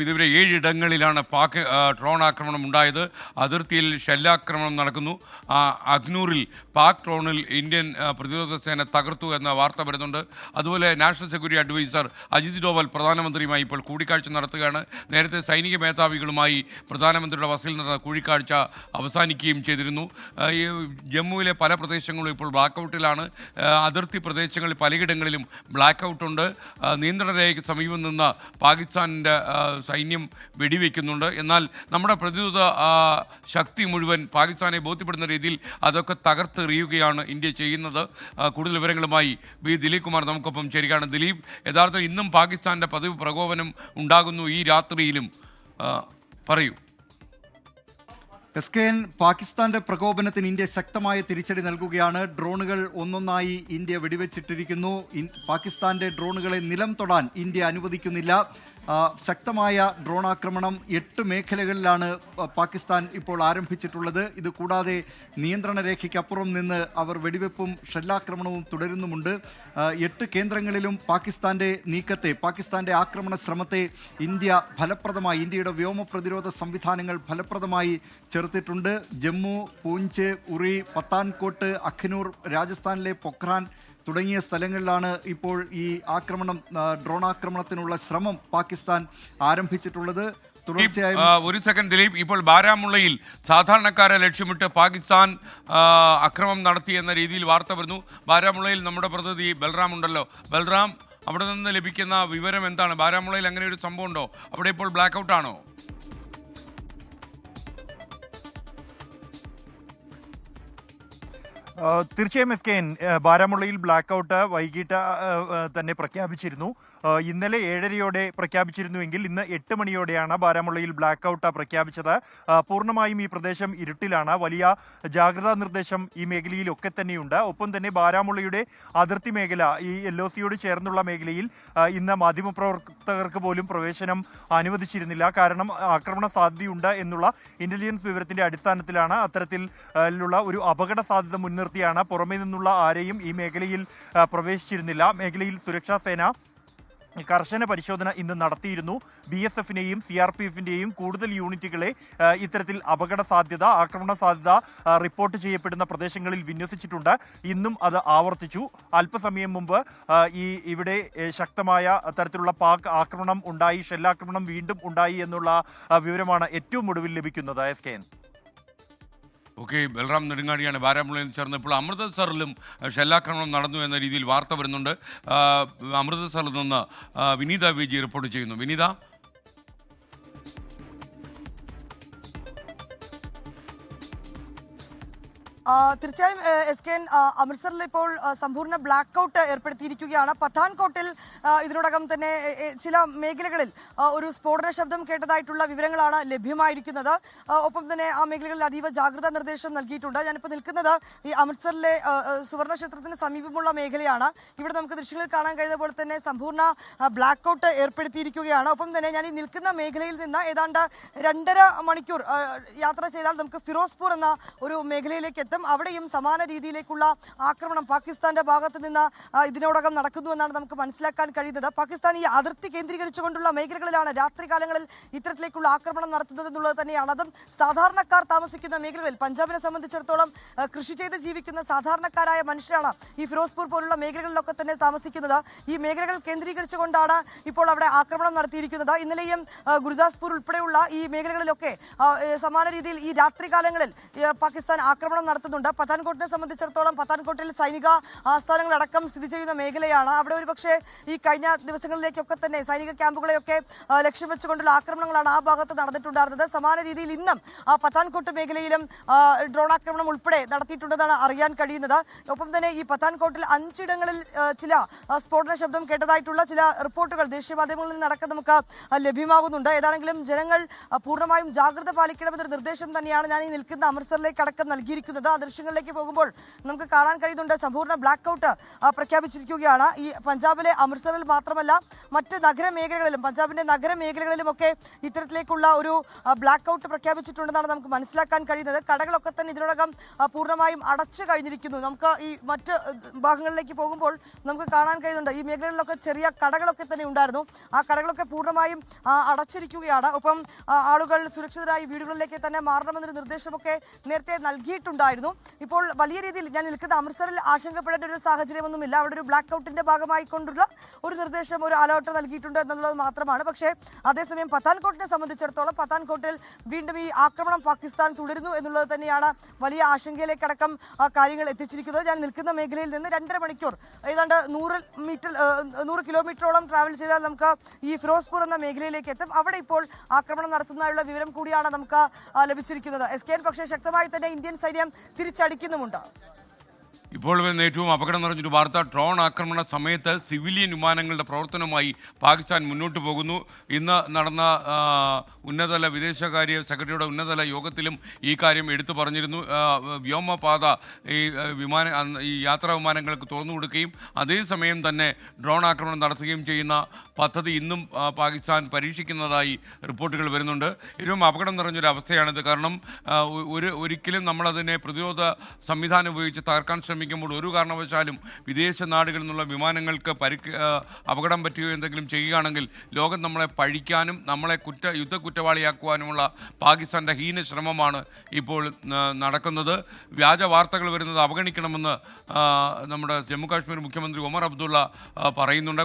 ഇതുവരെ 7 ഇടങ്ങളിലാണ് പാക് ഡ്രോൺ ആക്രമണം ഉണ്ടായത്. അതിർത്തിയിൽ ഷെല്ലാക്രമണം നടക്കുന്നു. അഗ്നൂറിൽ പാക് ഡ്രോണിൽ ഇന്ത്യൻ പ്രതിരോധ സേന തകർത്തു എന്ന വാർത്ത വരുന്നുണ്ട്. അതുപോലെ national security adviser Ajit Doval പ്രധാനമന്ത്രിയുമായി ഇപ്പോൾ കൂടിക്കാഴ്ച നടത്തുകയാണ്. നേരത്തെ സൈനിക മേധാവികളുമായി പ്രധാനമന്ത്രിയുടെ വസതിയിൽ നടന്ന കൂടിക്കാഴ്ച അവസാനിക്കുകയും ചെയ്തിരുന്നു. ഈ ജമ്മുവിലെ പല പ്രദേശങ്ങളും ഇപ്പോൾ ബ്ലാക്ക് ഔട്ടിലാണ്. അതിർത്തി പ്രദേശങ്ങളിൽ പലയിടങ്ങളിലും ബ്ലാക്ക് ഔട്ടുണ്ട്. നിയന്ത്രണ രേഖയ്ക്ക് സമീപം നിന്ന് പാകിസ്ഥാനിൻ്റെ സൈന്യം വെടിവെക്കുന്നുണ്ട്. എന്നാൽ നമ്മുടെ പ്രതിരോധ ശക്തി മുഴുവൻ പാകിസ്ഥാനെ ബോധ്യപ്പെടുന്ന രീതിയിൽ അതൊക്കെ തകർത്തെറിയുകയാണ് ഇന്ത്യ ചെയ്യുന്നത്. കൂടുതൽ വിവരങ്ങളുമായി ദിലീപ് കുമാർ നമുക്കൊപ്പം ചേരുകയാണ്. ദിലീപ്, യഥാർത്ഥത്തിൽ ഇന്നും പാകിസ്ഥാൻ്റെ പതിവ് പ്രകോപനം ഉണ്ടാകുന്നു ഈ രാത്രിയിലും, പറയൂ. എസ്കെൻ, പാകിസ്ഥാന്റെ പ്രകോപനത്തിന് ഇന്ത്യ ശക്തമായ തിരിച്ചടി നൽകുകയാണ്. ഡ്രോണുകൾ ഒന്നൊന്നായി ഇന്ത്യ വെടിവെച്ചിട്ടിരിക്കുന്നു. പാകിസ്ഥാന്റെ ഡ്രോണുകളെ നിലം തൊടാൻ ഇന്ത്യ അനുവദിക്കുന്നില്ല. ശക്തമായ ഡ്രോൺ ആക്രമണം 8 മേഖലകളിലാണ് പാകിസ്ഥാൻ ഇപ്പോൾ ആരംഭിച്ചിട്ടുള്ളത്. ഇത് കൂടാതെ നിയന്ത്രണ രേഖയ്ക്കപ്പുറം നിന്ന് അവർ വെടിവെപ്പും ഷെല്ലാക്രമണവും തുടരുന്നുമുണ്ട്. 8 കേന്ദ്രങ്ങളിലും പാകിസ്ഥാന്റെ ആക്രമണ ശ്രമത്തെ ഇന്ത്യയുടെ വ്യോമ പ്രതിരോധ സംവിധാനങ്ങൾ ഫലപ്രദമായി ചെറുത്തിട്ടുണ്ട്. ജമ്മു, പൂഞ്ച്, ഉറി, പത്താൻകോട്ട്, അഖ്നൂർ, രാജസ്ഥാനിലെ പൊഖ്രാൻ തുടങ്ങിയ സ്ഥലങ്ങളിലാണ് ഇപ്പോൾ ഈ ഡ്രോൺ ആക്രമണത്തിനുള്ള ശ്രമം പാകിസ്ഥാൻ ആരംഭിച്ചിട്ടുള്ളത്. തുടർച്ചയായും ഒരു സെക്കൻഡ് ദിലീപ്, ഇപ്പോൾ ബാരാമുള്ളയിൽ സാധാരണക്കാരെ ലക്ഷ്യമിട്ട് പാകിസ്ഥാൻ അക്രമം നടത്തി എന്ന രീതിയിൽ വാർത്ത വരുന്നു. ബാരാമുള്ളയിൽ നമ്മുടെ പ്രതിനിധി ബൽറാം ഉണ്ടല്ലോ. ബൽറാം, അവിടെ നിന്ന് ലഭിക്കുന്ന വിവരം എന്താണ്? ബാരാമുള്ളയിൽ അങ്ങനെ ഒരു സംഭവം ഉണ്ടോ? അവിടെ ഇപ്പോൾ ബ്ലാക്ക് ഔട്ട് ആണോ? തീർച്ചയായും എസ്കെൻ, ബാരാമുള്ളയിൽ ബ്ലാക്ക് ഔട്ട് വൈകിട്ട് തന്നെ പ്രഖ്യാപിച്ചിരുന്നു. ഇന്നലെ 7:30 പ്രഖ്യാപിച്ചിരുന്നുവെങ്കിൽ ഇന്ന് 8 മണിയോടെയാണ് ബാരാമുള്ളയിൽ ബ്ലാക്ക് ഔട്ട് പ്രഖ്യാപിച്ചത്. പൂർണ്ണമായും ഈ പ്രദേശം ഇരുട്ടിലാണ്. വലിയ ജാഗ്രതാ നിർദ്ദേശം ഈ മേഖലയിലൊക്കെ തന്നെയുണ്ട്. ഒപ്പം തന്നെ ബാരാമുള്ളയുടെ അതിർത്തി മേഖല, ഈ LOCയോട് ചേർന്നുള്ള മേഖലയിൽ ഇന്ന് മാധ്യമപ്രവർത്തകർക്ക് പോലും പ്രവേശനം അനുവദിച്ചിരുന്നില്ല. കാരണം ആക്രമണ സാധ്യതയുണ്ട് എന്നുള്ള ഇന്റലിജൻസ് വിവരത്തിന്റെ അടിസ്ഥാനത്തിലാണ് അത്തരത്തിലുള്ള ഒരു അപകട സാധ്യത മുൻനിർത്തിയാണ് പുറമേ നിന്നുള്ള ആരെയും ഈ മേഖലയിൽ പ്രവേശിച്ചിരുന്നില്ല. മേഖലയിൽ സുരക്ഷാ സേന കർശന പരിശോധന ഇന്ന് നടത്തിയിരുന്നു. BSFിനെയും CRPFിന്റെയും കൂടുതൽ യൂണിറ്റുകളെ ഇത്തരത്തിൽ ആക്രമണ സാധ്യത റിപ്പോർട്ട് ചെയ്യപ്പെടുന്ന പ്രദേശങ്ങളിൽ വിന്യസിച്ചിട്ടുണ്ട്. ഇന്നും അത് ആവർത്തിച്ചു. അല്പസമയം മുമ്പ് ഇവിടെ ശക്തമായ തരത്തിലുള്ള പാക് ആക്രമണം ഉണ്ടായി, ഷെല്ലാക്രമണം വീണ്ടും ഉണ്ടായി എന്നുള്ള വിവരമാണ് ഏറ്റവും ഒടുവിൽ ലഭിക്കുന്നത്. SKN. ഓക്കെ, ബൽറാം നെടുങ്ങാടിയാണ് ബാരാമുള്ളയിൽ ചേർന്നപ്പോൾ. അമൃത്സറിലും ഷെല്ലാക്രമണം നടന്നു എന്ന രീതിയിൽ വാർത്ത വരുന്നുണ്ട്. അമൃത്സറിൽ നിന്ന് വിനീത വിജി റിപ്പോർട്ട് ചെയ്യുന്നു. വിനീത, തീർച്ചയായും SKN, അമൃത്സറിൽ ഇപ്പോൾ സമ്പൂർണ്ണ ബ്ലാക്ക് ഔട്ട് ഏർപ്പെടുത്തിയിരിക്കുകയാണ്. പത്താൻകോട്ടിൽ ഇതിനോടകം തന്നെ ചില മേഖലകളിൽ ഒരു സ്ഫോടന ശബ്ദം കേട്ടതായിട്ടുള്ള വിവരങ്ങളാണ് ലഭ്യമായിരിക്കുന്നത്. ഒപ്പം തന്നെ ആ മേഖലകളിൽ അതീവ ജാഗ്രതാ നിർദ്ദേശം നൽകിയിട്ടുണ്ട്. ഞാനിപ്പോൾ നിൽക്കുന്നത് ഈ അമൃത്സറിലെ സുവർണ ക്ഷേത്രത്തിന് സമീപമുള്ള മേഖലയാണ്. ഇവിടെ നമുക്ക് ദൃശ്യങ്ങളിൽ കാണാൻ കഴിയുന്ന പോലെ തന്നെ സമ്പൂർണ്ണ ബ്ലാക്ക് ഔട്ട് ഏർപ്പെടുത്തിയിരിക്കുകയാണ്. ഒപ്പം തന്നെ ഞാൻ ഈ നിൽക്കുന്ന മേഖലയിൽ നിന്ന് ഏതാണ്ട് 2.5 മണിക്കൂർ യാത്ര ചെയ്താൽ നമുക്ക് ഫിറോസ്പൂർ എന്ന ഒരു മേഖലയിലേക്ക് എത്തും. അവിടെയും സമാന രീതിയിലേക്കുള്ള ആക്രമണം പാകിസ്ഥാന്റെ ഭാഗത്ത് നിന്ന് ഇതിനോടകം നടക്കുന്നു എന്നാണ് നമുക്ക് മനസ്സിലാക്കാൻ കഴിയുന്നത്. പാകിസ്ഥാൻ ഈ അതിർത്തി കേന്ദ്രീകരിച്ചുകൊണ്ടുള്ള മേഖലകളിലാണ് രാത്രികാലങ്ങളിൽ ഇത്തരത്തിലേക്കുള്ള ആക്രമണം നടത്തുന്നത് എന്നുള്ളത് തന്നെയാണ്. അതും സാധാരണക്കാർ താമസിക്കുന്ന മേഖലകളിൽ. പഞ്ചാബിനെ സംബന്ധിച്ചിടത്തോളം കൃഷി ചെയ്ത് ജീവിക്കുന്ന സാധാരണക്കാരായ മനുഷ്യരാണ് ഈ ഫിറോസ്പൂർ പോലുള്ള മേഖലകളിലൊക്കെ തന്നെ താമസിക്കുന്നത്. ഈ മേഖലകൾ കേന്ദ്രീകരിച്ചുകൊണ്ടാണ് ഇപ്പോൾ അവിടെ ആക്രമണം നടത്തിയിരിക്കുന്നത്. ഇന്നലെയും ഗുരുദാസ്പൂർ ഉൾപ്പെടെയുള്ള ഈ മേഖലകളിലൊക്കെ സമാന രീതിയിൽ ഈ രാത്രികാലങ്ങളിൽ പാകിസ്ഥാൻ ആക്രമണം നടത്തുന്നുണ്ട്. പത്താൻകോട്ടിനെ സംബന്ധിച്ചിടത്തോളം പത്താൻകോട്ടിൽ സൈനിക ആസ്ഥാനങ്ങളടക്കം സ്ഥിതി ചെയ്യുന്ന മേഖലയാണ്. അവിടെ ഒരുപക്ഷെ ഈ കഴിഞ്ഞ ദിവസങ്ങളിലേക്കൊക്കെ തന്നെ സൈനിക ക്യാമ്പുകളെയൊക്കെ ലക്ഷ്യം വെച്ചുകൊണ്ടുള്ള ആക്രമണങ്ങളാണ് ആ ഭാഗത്ത് നടന്നിട്ടുണ്ടായിരുന്നത്. സമാന രീതിയിൽ ഇന്നും ആ പത്താൻകോട്ട് മേഖലയിലും ഡ്രോൺ ആക്രമണം ഉൾപ്പെടെ നടത്തിയിട്ടുണ്ടെന്നാണ് അറിയാൻ കഴിയുന്നത്. ഒപ്പം തന്നെ ഈ പത്താൻകോട്ടിൽ 5 ഇടങ്ങളിൽ ചില സ്ഫോടന ശബ്ദം കേട്ടതായിട്ടുള്ള ചില റിപ്പോർട്ടുകൾ ദേശീയ മാധ്യമങ്ങളിൽ നിന്നടക്കം നമുക്ക് ലഭ്യമാകുന്നുണ്ട്. ഏതാണെങ്കിലും ജനങ്ങൾ പൂർണ്ണമായും ജാഗ്രത പാലിക്കണമെന്നൊരു നിർദ്ദേശം തന്നെയാണ് ഞാൻ ഈ നിൽക്കുന്ന അമൃത്സറിലേക്ക് അടക്കം നൽകിയിരിക്കുന്നത്. ആ ദൃശ്യങ്ങളിലേക്ക് പോകുമ്പോൾ നമുക്ക് കാണാൻ കഴിയുന്നുണ്ട് സമ്പൂർണ്ണ ബ്ലാക്ക് ഔട്ട് പ്രഖ്യാപിച്ചിരിക്കുകയാണ്. ഈ പഞ്ചാബിലെ അമൃത്സറിൽ മാത്രമല്ല മറ്റ് നഗരമേഖലകളിലും പഞ്ചാബിന്റെ നഗരമേഖലകളിലുമൊക്കെ ഇത്തരത്തിലേക്കുള്ള ഒരു ബ്ലാക്ക് ഔട്ട് പ്രഖ്യാപിച്ചിട്ടുണ്ടെന്നാണ് നമുക്ക് മനസ്സിലാക്കാൻ കഴിയുന്നത്. കടകളൊക്കെ തന്നെ ഇതിനോടകം പൂർണ്ണമായും അടച്ചു കഴിഞ്ഞിരിക്കുന്നു. നമുക്ക് ഈ മറ്റ് ഭാഗങ്ങളിലേക്ക് പോകുമ്പോൾ നമുക്ക് കാണാൻ കഴിയുന്നുണ്ട് ഈ മേഖലകളിലൊക്കെ ചെറിയ കടകളൊക്കെ തന്നെ ഉണ്ടായിരുന്നു. ആ കടകളൊക്കെ പൂർണ്ണമായും അടച്ചിരിക്കുകയാണ്. ഒപ്പം ആളുകൾ സുരക്ഷിതരായി വീടുകളിലേക്ക് തന്നെ മാറണമെന്നൊരു നിർദ്ദേശമൊക്കെ നേരത്തെ നൽകിയിട്ടുണ്ടായിരുന്നു. ഇപ്പോൾ വലിയ രീതിയിൽ ഞാൻ നിൽക്കുന്ന അമൃത്സറിൽ ആശങ്കപ്പെടേണ്ട ഒരു സാഹചര്യമൊന്നുമില്ല. അവിടെ ഒരു ബ്ലാക്ക് ഔട്ടിന്റെ ഭാഗമായി കൊണ്ടുള്ള ഒരു നിർദ്ദേശം, ഒരു അലേർട്ട് നൽകിയിട്ടുണ്ട് എന്നുള്ളത് മാത്രമാണ്. പക്ഷേ അതേസമയം പത്താൻകോട്ടിനെ സംബന്ധിച്ചിടത്തോളം പത്താൻകോട്ടിൽ വീണ്ടും ഈ ആക്രമണം പാകിസ്ഥാൻ തുടരുന്നു എന്നുള്ളത് തന്നെയാണ് വലിയ ആശങ്കയിലേക്കടക്കം കാര്യങ്ങൾ എത്തിച്ചിരിക്കുന്നത്. ഞാൻ നിൽക്കുന്ന മേഖലയിൽ നിന്ന് 2.5 മണിക്കൂർ ഏതാണ്ട് 100 കിലോമീറ്ററോളം ട്രാവൽ ചെയ്താൽ നമുക്ക് ഈ ഫിറോസ്പൂർ എന്ന മേഖലയിലേക്ക് എത്തും. അവിടെ ഇപ്പോൾ ആക്രമണം നടത്തുന്നതിനുള്ള വിവരം കൂടിയാണ് നമുക്ക് ലഭിച്ചിരിക്കുന്നത്. SKN പക്ഷേ ശക്തമായി തന്നെ ഇന്ത്യൻ സൈന്യം തിരിച്ചടിക്കുന്നുമുണ്ട്. ഇപ്പോൾ വരുന്ന ഏറ്റവും അപകടം നിറഞ്ഞൊരു വാർത്ത, ഡ്രോൺ ആക്രമണ സമയത്ത് സിവിലിയൻ വിമാനങ്ങളുടെ പ്രവർത്തനവുമായി പാകിസ്ഥാൻ മുന്നോട്ട് പോകുന്നു. ഇന്ന് നടന്ന ഉന്നതതല വിദേശകാര്യ സെക്രട്ടറിയുടെ ഉന്നതതല യോഗത്തിലും ഈ കാര്യം എടുത്തു പറഞ്ഞിരുന്നു. വ്യോമപാത ഈ യാത്രാ വിമാനങ്ങൾക്ക് തുറന്നു കൊടുക്കുകയും അതേസമയം തന്നെ ഡ്രോൺ ആക്രമണം നടത്തുകയും ചെയ്യുന്ന പദ്ധതി ഇന്നും പാകിസ്ഥാൻ പരീക്ഷിക്കുന്നതായി റിപ്പോർട്ടുകൾ വരുന്നുണ്ട്. ഏറ്റവും അപകടം നിറഞ്ഞൊരു അവസ്ഥയാണിത്. കാരണം ഒരിക്കലും നമ്മളതിനെ പ്രതിരോധ സംവിധാനം ഉപയോഗിച്ച് തകർക്കാൻ ശ്രമിക്കുമ്പോൾ ഒരു കാരണവശാലും വിദേശ നാടുകളിൽ നിന്നുള്ള വിമാനങ്ങൾക്ക് അപകടം പറ്റുകയോ എന്തെങ്കിലും ചെയ്യുകയാണെങ്കിൽ ലോകം നമ്മളെ പഴിക്കാനും നമ്മളെ യുദ്ധ കുറ്റവാളിയാക്കുവാനുമുള്ള പാകിസ്ഥാൻ്റെ ഹീന ശ്രമമാണ് ഇപ്പോൾ നടക്കുന്നത്. വ്യാജ വാർത്തകൾ വരുന്നത് അവഗണിക്കണമെന്ന് നമ്മുടെ ജമ്മു കാശ്മീർ മുഖ്യമന്ത്രി ഒമർ അബ്ദുള്ള പറയുന്നുണ്ട്.